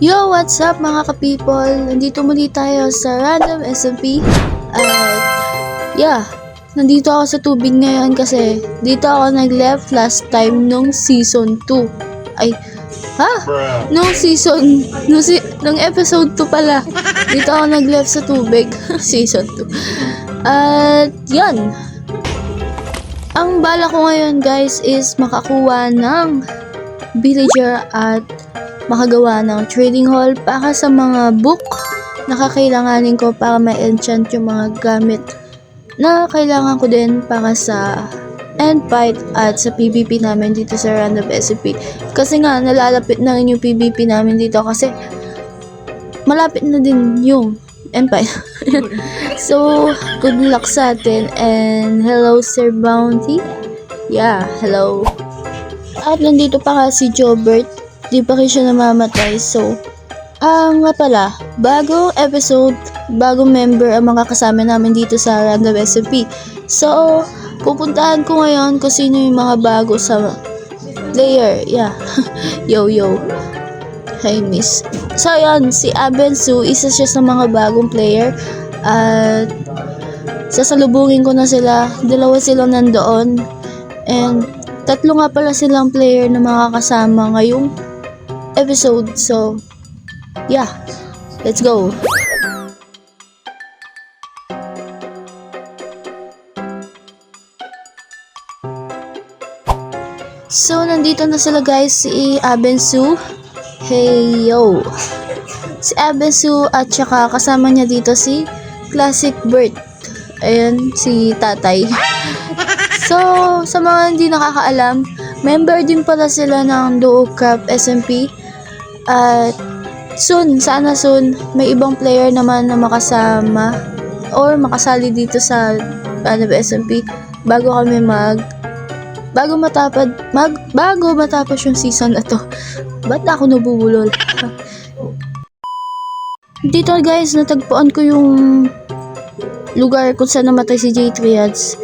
Yo, what's up mga ka-people? Nandito muli tayo sa Random SMP. At nandito ako sa tubig ngayon kasi dito ako nag-left last time nung season 2. Nung episode 2 pala. Dito ako nag-left sa tubig, season 2. At yan. Ang bala ko ngayon guys is makakuha ng villager at makagawa ng trading hall para sa mga book na kakailanganin ko para ma-enchant yung mga gamit na kailangan ko din para sa end fight at sa PvP namin dito sa Random SMP. Kasi nga nalalapit na rin yung PvP namin dito kasi malapit na din yung end fight. So, good luck sa atin and hello Sir Bounty. Yeah, hello. At nandito pa kasi Jobert. Di pa rin siya namamatay. So, nga pala, bagong episode, bagong member ang mga kasama namin dito sa Random SMP. So, pupuntahan ko ngayon kung sino yung mga bago sa player. Yeah. Yo. Hi, miss. So, yun, si Abensu, isa siya sa mga bagong player. At, sasalubungin ko na sila. Dalawa silang nandoon. And, tatlo nga pala silang player na makakasama ngayong episode. So, yeah. Let's go. So, nandito na sila guys, si Abensu. Hey, yo. Si Abensu at saka kasama niya dito si Classic Bird. Ayan, si Tatay. So, sa mga hindi nakakaalam, member din pala sila ng Duo Craft SMP. At sana soon, may ibang player naman na makasama or makasali dito sa SMP bago matapos yung season na to. Ba't ako nabubulol? Dito guys, natagpuan ko yung lugar kung saan namatay si J Triads.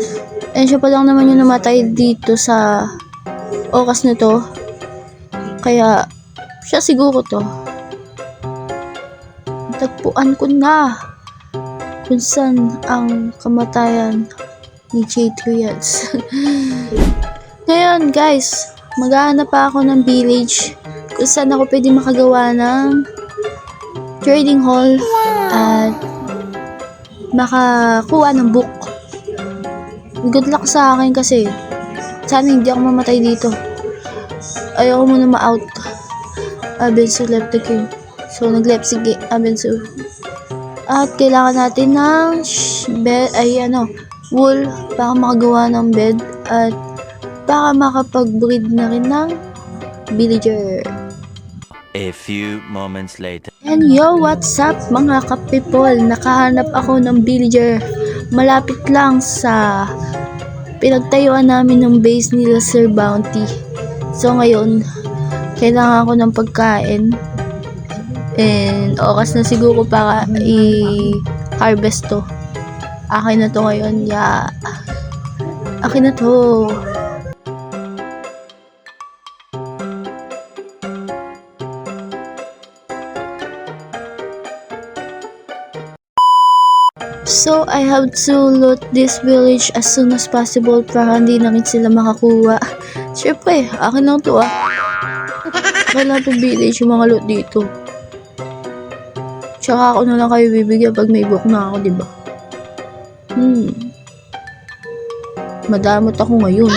And siya pa lang naman yung namatay dito sa okas na to. Kaya siya siguro to. Natagpuan ko na kung saan ang kamatayan ni J Triads. Ngayon guys, maghahanap pa ako ng village kung saan ako pwede makagawa ng trading hall at makakuha ng book. Good luck sa akin kasi sana hindi ako mamatay dito. Ayoko muna ma-out. Abensu left the game. So, nag-left si Abensu. At kailangan natin ng wool para makagawa ng bed at para makapag-breed na rin ng villager. A few moments later. And yo, what's up mga ka-people? Nakahanap ako ng villager. Malapit lang sa pinagtayuan namin ng base nila Sir Bounty. So ngayon, kailangan ko ng pagkain. And oras na siguro para i-harvest to. Akin na to ngayon. Yeah. Akin na to. So, I have to loot this village as soon as possible para hindi na rin sila makakuha. Siyempre, akin lang to Akin lang to village, yung mga loot dito. Tsaka ako na lang kayo bibigyan pag may book na ako, diba? Madamot ako ngayon.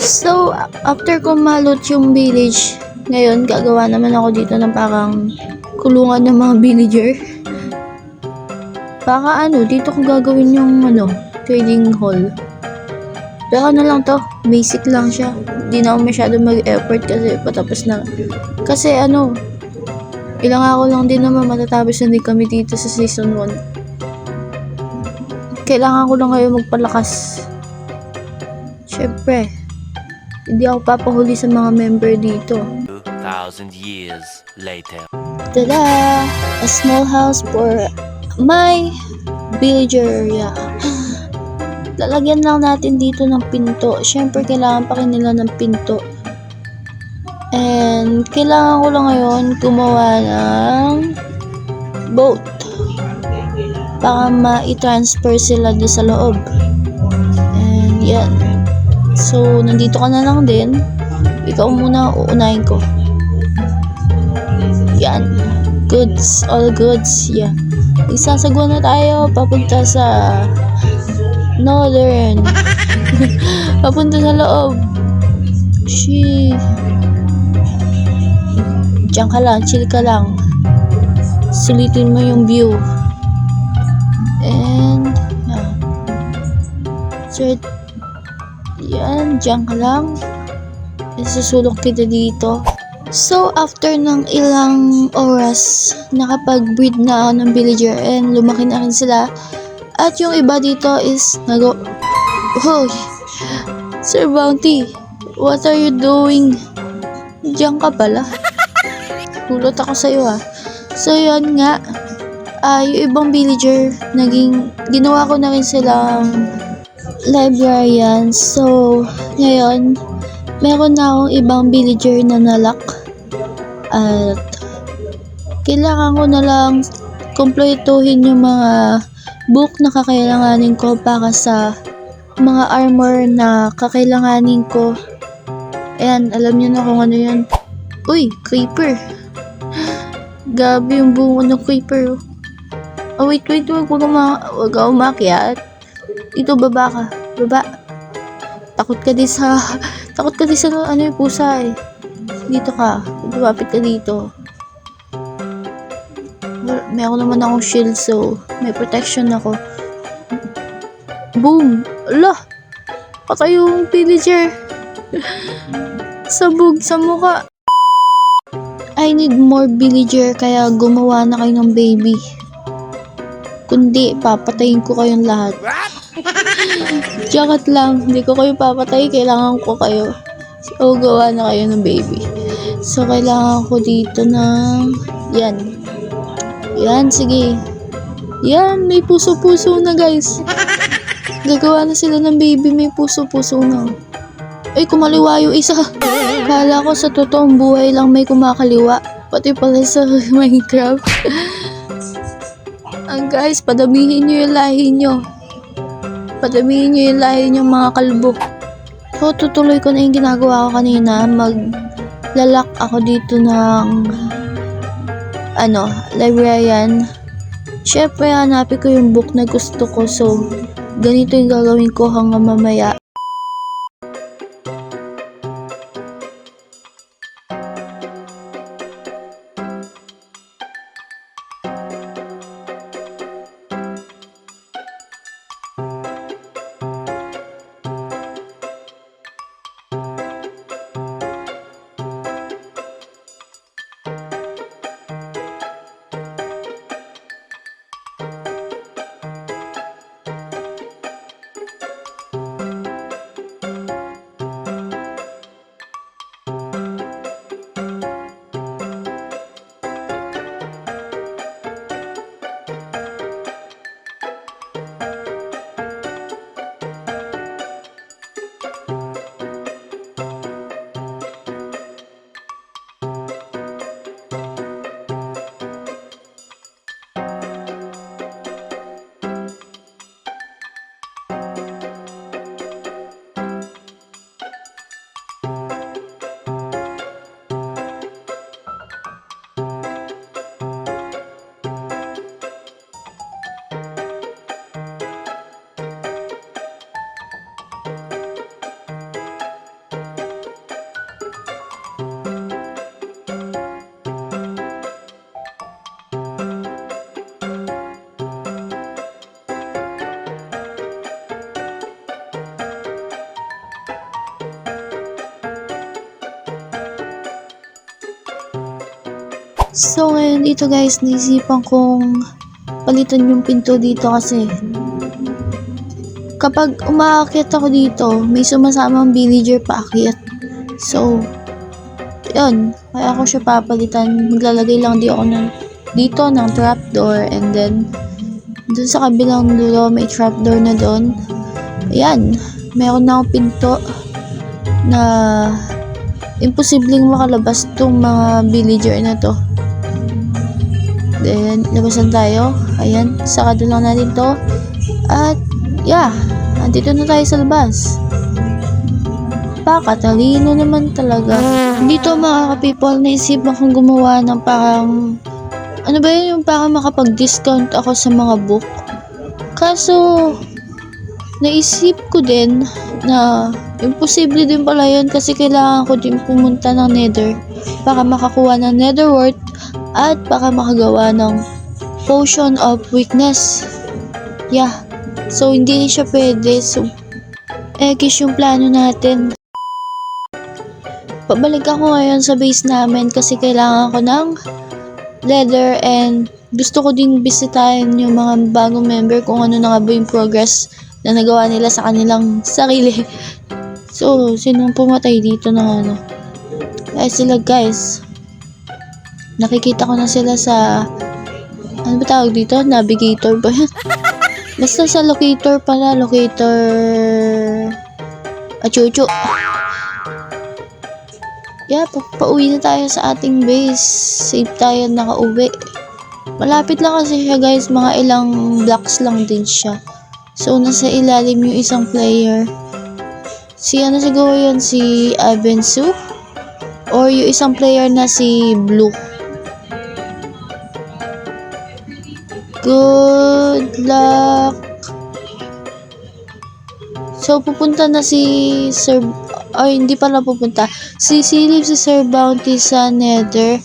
So, after ko malot yung village, ngayon gagawa naman ako dito ng parang kulungan ng mga villager. Baka dito ko gagawin yung trading hall. Pero lang to, basic lang siya. Hindi na ako masyado mag-effort kasi patapos na. Kasi ilang araw lang din naman matatapos na din kami dito sa season 1. Kailangan ko lang ngayon magpalakas. Syempre, hindi ako papahuli sa mga member dito. 2,000 years later. Tada! A small house for my villager. Yeah. Lalagyan lang natin dito ng pinto. Siyempre, kailangan pa rin nila ng pinto. And, kailangan ko lang ngayon gumawa ng boat. Para ma-transfer sila doon sa loob. And, yan. So, nandito ka na lang din. Ikaw muna uunahin ko. Yan. Goods. All goods. Yeah. Isasagwa na tayo papunta sa Northern. Papunta sa loob. Diyan ka lang, chill ka lang. Sulitin mo yung view. And, yeah. So, yan, diyan ka lang. Isusulok kita dito. So, after ng ilang oras, nakapag-breed na ako ng villager and lumaki na rin sila. At yung iba dito is Hoy! Sir Bounty, what are you doing? Diyan ka pala. Tulot ako sa'yo ah. So, yun nga. Yung ibang villager, ginawa ko na rin silang librarian. So, ngayon, meron na akong ibang villager na nalak. At, kailangan ko na lang kumpletuhin yung mga book na kakailanganin ko para sa mga armor na kakailanganin ko. Ayan, alam niyo na kung ano yun. Uy, creeper. Gabi yung bungo ng creeper. Oh, wait, wag ka umakyat. Ito, baba ka. Baba. Takot ka din sa ano yung pusa eh. Dito ka. Lumapit ka dito. Meron naman akong shield, so may protection ako. Boom! Ala! Patay yung villager. Sabog sa mukha. I need more villager, kaya gumawa na kayo ng baby. Kundi, papatayin ko kayong lahat. Jakat lang, hindi ko kayo papatay, kailangan ko kayo. So, gawa na kayo ng baby. So, kailangan ko dito ng yan. Yan, sige. Yan, may puso-puso na guys. Gagawa na sila ng baby, may puso-puso na. Ay, kumaliwa yung isa. Kala ko sa totoong buhay lang may kumakaliwa. Pati pala sa Minecraft. Guys, padamihin nyo yung lahi nyo. Padamihin nyo yung lahi nyo mga kalbo. So, tutuloy ko na yung ginagawa ko kanina. Maglalak ako dito ng librarian. Syempre, hanapin ko yung book na gusto ko. So, ganito yung gagawin ko hanggang mamaya. So, ngayon dito guys, naisipan kong palitan yung pinto dito kasi kapag umaakyat ako dito, may sumasamang villager paakyat. So, yun, Kaya ako siya papalitan. Maglalagay lang dito ng trapdoor, and then dun sa kabilang dulo may trapdoor na doon. Ayan, meron na akong pinto na imposibleng makalabas tong mga villager na to. Then, labasan tayo. Ayan, sakado lang natin to. At, yeah, andito na tayo sa labas. Pakatalino naman talaga. Dito mga ka-people, naisipan kong gumawa ng parang, ano ba yun, yung parang makapag-discount ako sa mga book. Kaso, naisip ko din na imposible din pala yun kasi kailangan ko din pumunta ng Nether para makakuha ng Netherwort at para makagawa ng Potion of Weakness. Yeah. So, hindi siya pwede. So, ekis yung plano natin. Pabalik ako ngayon sa base namin kasi kailangan ko ng leather, and gusto ko din bisitahin yung mga bagong member kung ano na nga ba yung progress na nagawa nila sa kanilang sarili. So, sinong pumatay dito ng ano? Ay sila guys. Nakikita ko na sila sa, ano ba tawag dito? Navigator ba yan? Basta sa locator pala. Locator Achucho. Yeah, pauwi na tayo sa ating base. Safe tayo nakauwi. Malapit lang kasi siya guys. Mga ilang blocks lang din siya. So, nasa ilalim yung isang player. Si ano siguro yun? Si Abensu? Or yung isang player na si Blue? Good luck! So, pupunta na si Sir... Ay, hindi pala pupunta. Sisilip si Sir Bounty sa Nether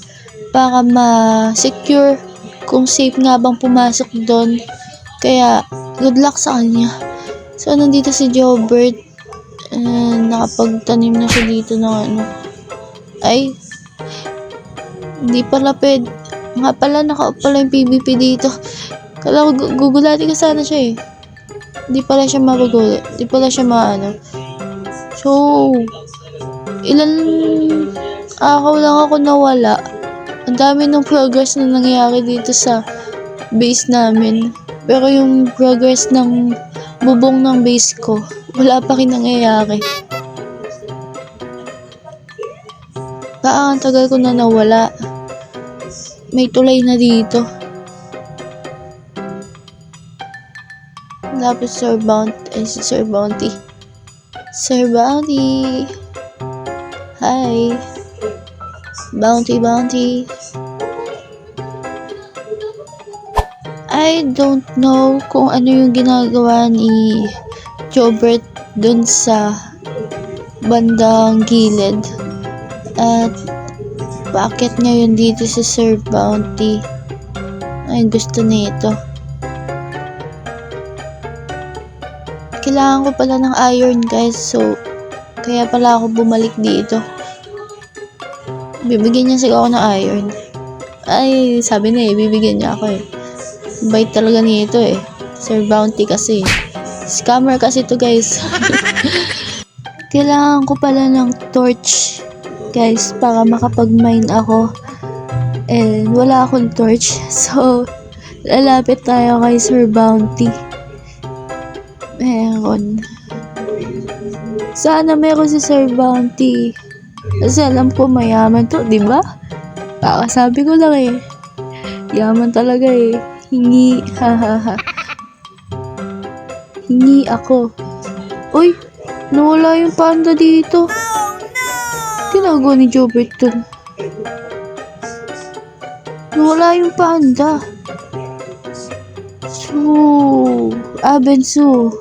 para ma-secure kung safe nga bang pumasok doon. Kaya, good luck sa kanya. So, nandito si Jobert. Nakapagtanim na siya dito ng ano. Ay, hindi pala pwede. Nga pala, naka-off pala yung PvP dito. Kala ko, gugulatin ka sana siya eh. Hindi pala siya magugulat. Hindi pala siya maano. So, ilan araw lang ako nawala. Ang dami ng progress na nangyayari dito sa base namin. Pero yung progress ng bubong ng base ko, wala pa rin nangyayari. Ang tagal ko na nawala. May tulay na dito. Lapit Sir Bounty. Si Sir Bounty. Sir Bounty. Hi. Bounty. I don't know kung ano yung ginagawa ni Jobert dun sa bandang gilid. At bakit ngayon dito si Sir Bounty? Ay, gusto nito. Kailangan ko pala ng iron guys, so kaya pala ako bumalik dito. Bibigyan niya siguro ako ng iron. Ay, sabi na bibigyan niya ako eh. Bait talaga nito eh. Sir Bounty kasi. Scammer kasi to guys. Kailangan ko pala ng torch guys para makapag-mine ako. And wala akong torch. So, lalapit tayo kay Sir Bounty. Meron. Sana meron si Sir Bounty. Kasi alam ko mayaman to, di ba? Sabi ko lang eh. Yaman talaga eh. Hingi, hahaha. Hingi ako. Uy, nawala yung panda dito. Ginagawa ni Jobert dun. Nawala yung panda. So, Abensu.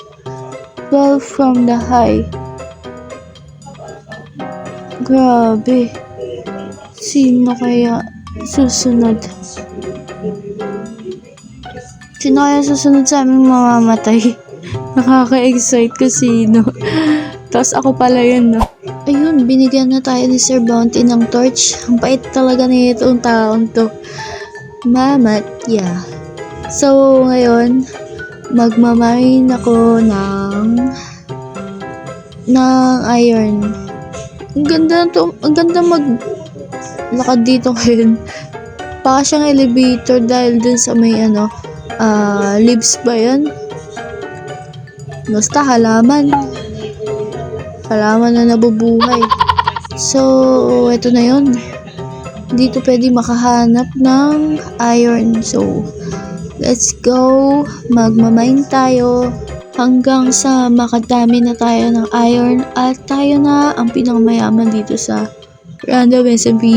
Fell from the high. Grabe. Sino kaya susunod? Sino kaya susunod sa aming mamamatay? Nakaka-excite ko sino. Tapos ako pala yun, no? Ayun, binigyan na tayo ni Sir Bounty ng torch. Ang pait talaga na itong taon to. Mamatya. So, ngayon, magmamine ako ng iron. Ang ganda lakad dito ngayon. Baka siyang elevator dahil dun sa may leaves ba yun? Basta halaman. Halaman na nabubuhay. So, eto na yun. Dito pwede makahanap ng iron. So, let's go. Magmamine tayo. Hanggang sa makadami na tayo ng iron. At tayo na ang pinakamayaman dito sa Random SMP.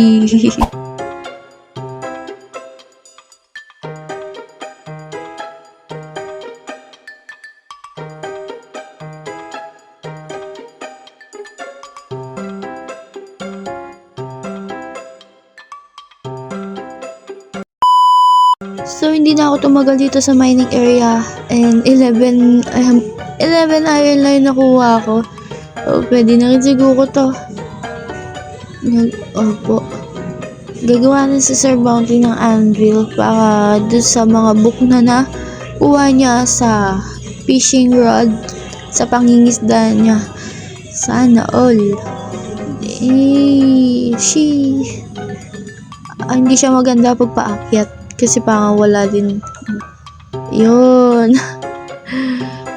So, hindi na ako tumagal dito sa mining area. And 11 iron lang nakuha ko. So, pwede na rin siguro to. Opo. Gagawa na si Sir Bounty ng anvil para doon sa mga book na kuha niya sa fishing rod, sa pangingisda niya. Sana all. Hindi siya maganda pag paakyat. Kasi parang wala din. Yun.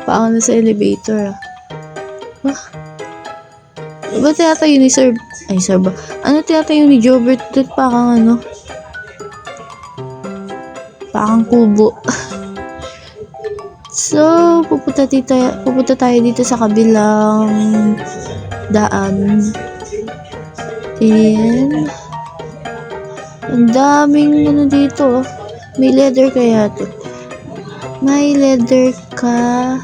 Parang nasa elevator. Ba tiyatayo ni Sir? Ay, Sir ba? Ano tiyatayo ni Jobert? Parang parang kubo. So, pupunta tayo dito sa kabilang daan. And ang daming dito. May leather kaya to. May leather ka,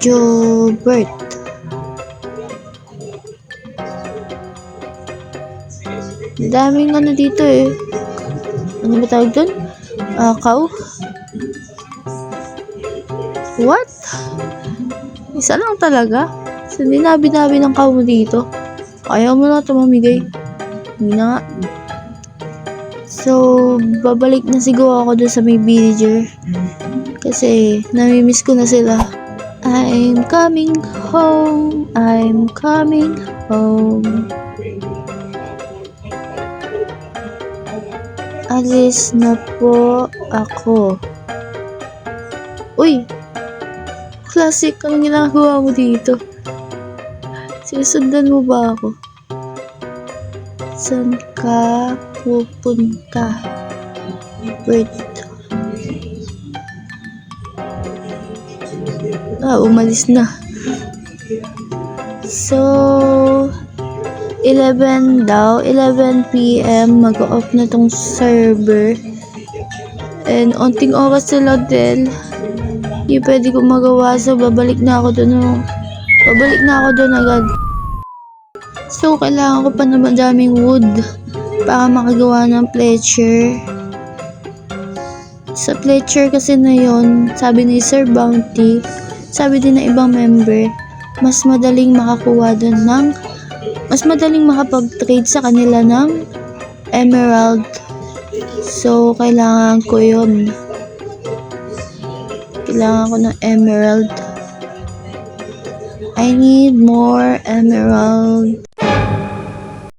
Jobert. Ang daming dito eh. Ano ba tawag dun? Cow? What? Isa lang talaga? So, dinabi-nabi ng cow mo dito. Ayaw mo na tumamigay. Hindi na nga. So, babalik na siguro ako doon sa may villager. Kasi, namimiss ko na sila. I'm coming home. I'm coming home. Alis na po ako. Uy! Classic, anong ginagawa mo dito? Sinusundan mo ba ako? Saan ka pupunta? Wait. Umalis na. So, 11 daw. 11 PM mag-off na tong server. And onting oras sila din. Hindi pwede ko magawa. So, babalik na ako doon. Babalik na ako doon agad. So, kailangan ko pa na madaming wood para makagawa ng Fletcher. Sa Fletcher kasi na yon, sabi ni Sir Bounty, sabi din ng ibang member, mas madaling makakuha doon ng, mas madaling makapag-trade sa kanila ng emerald. So, kailangan ko yun. Kailangan ko ng emerald. I need more emerald.